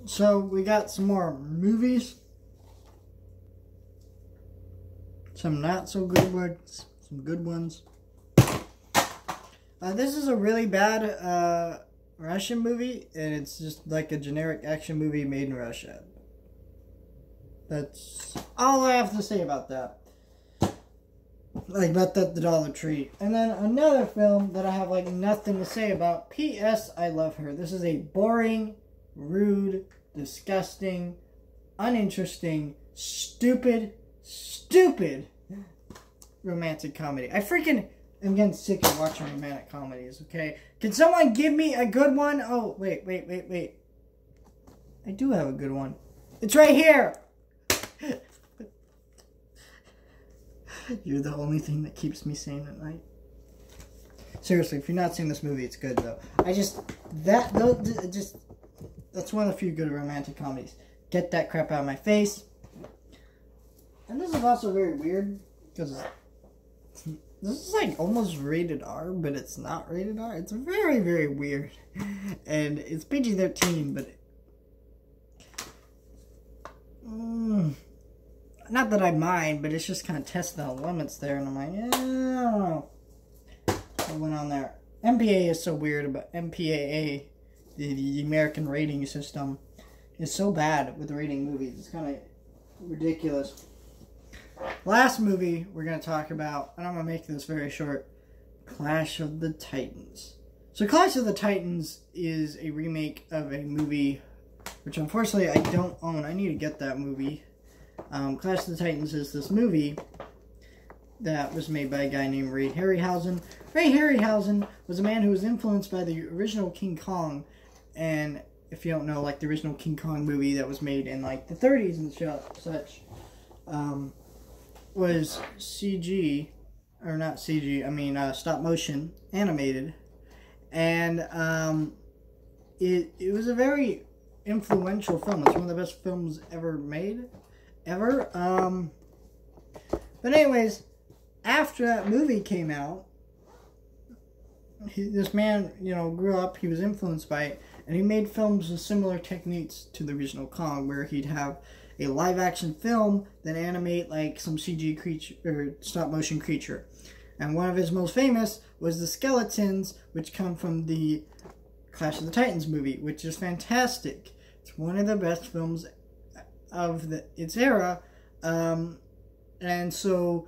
So we got some more movies. Some not so good ones. Some good ones. This is a really bad Russian movie, and it's just like a generic action movie made in Russia. That's all I have to say about that. Like about the Dollar Tree. And then another film that I have like nothing to say about. P.S. I Love Her. This is a boring, rude, disgusting, uninteresting, stupid romantic comedy. I freaking am getting sick of watching romantic comedies, okay? Can someone give me a good one? Oh, wait. I do have a good one. It's right here! You're the only thing that keeps me sane at night. Seriously, if you're not seeing this movie, it's good, though. That's one of the few good romantic comedies. Get that crap out of my face. And this is also very weird, because this is like almost rated R, but it's not rated R. It's very, very weird. And it's PG-13, but not that I mind, but it's just kind of testing the limits there, and I'm like, yeah, I don't know. What went on there? MPAA is so weird, but MPAA, the American rating system, is so bad with rating movies. It's kind of ridiculous. Last movie we're going to talk about, and I'm going to make this very short, Clash of the Titans. So Clash of the Titans is a remake of a movie, which unfortunately I don't own. I need to get that movie. Clash of the Titans is this movie that was made by a guy named Ray Harryhausen. Ray Harryhausen was a man who was influenced by the original King Kong, and if you don't know, like the original King Kong movie that was made in like the 30s and such, was CG, or not CG, I mean stop motion animated, and it was a very influential film. It's one of the best films ever made, ever. But anyways, after that movie came out, this man, grew up. He was influenced by it, and he made films with similar techniques to the original Kong, where he'd have a live action film then animate like some CG creature or stop motion creature. And one of his most famous was the skeletons, which come from the Clash of the Titans movie, which is fantastic. It's one of the best films of its era. And so,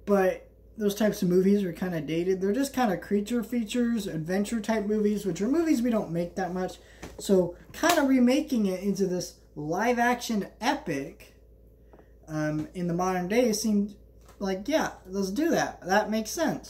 but those types of movies are kind of dated. They're just kind of creature features, adventure type movies, which are movies we don't make that much. So kind of remaking it into this live action epic in the modern day seemed like, yeah, let's do that. That makes sense.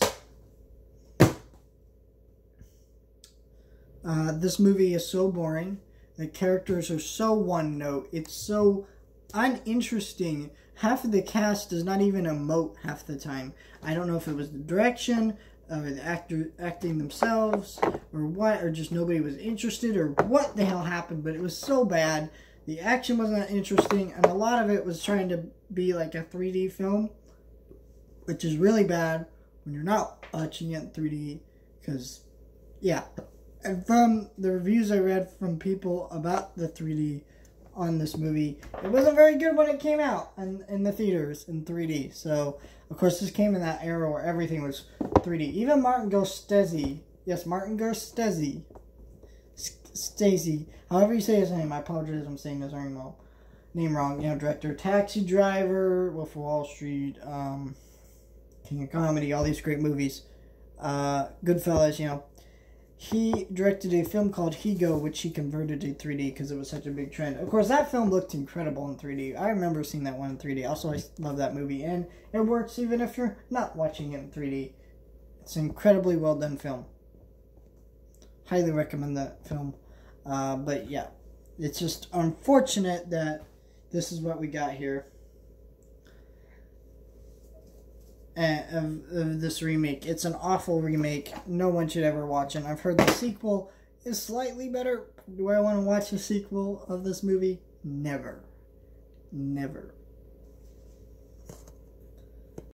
This movie is so boring. The characters are so one note. It's so uninteresting. Half of the cast does not even emote half the time. I don't know if it was the direction, or the actor acting themselves, or what, or just nobody was interested, or what the hell happened, but it was so bad. The action wasn't that interesting, and a lot of it was trying to be like a 3D film, which is really bad when you're not watching it in 3D, because, yeah. And from the reviews I read from people about the 3D on this movie, it wasn't very good when it came out in the theaters in 3D. So, of course, this came in that era where everything was 3D. Even Martin Scorsese, yes, Martin Scorsese, Stacy, however you say his name, I apologize if I'm saying his name wrong. Director Taxi Driver, Wolf of Wall Street, King of Comedy, all these great movies. Goodfellas, He directed a film called Higo, which he converted to 3D because it was such a big trend. Of course, that film looked incredible in 3D. I remember seeing that one in 3D. Also, I love that movie, and it works even if you're not watching it in 3D. It's an incredibly well done film. Highly recommend that film. But yeah, it's just unfortunate that this is what we got here. Of this remake. It's an awful remake. No one should ever watch it. I've heard the sequel is slightly better. Do I want to watch a sequel of this movie? Never. Never.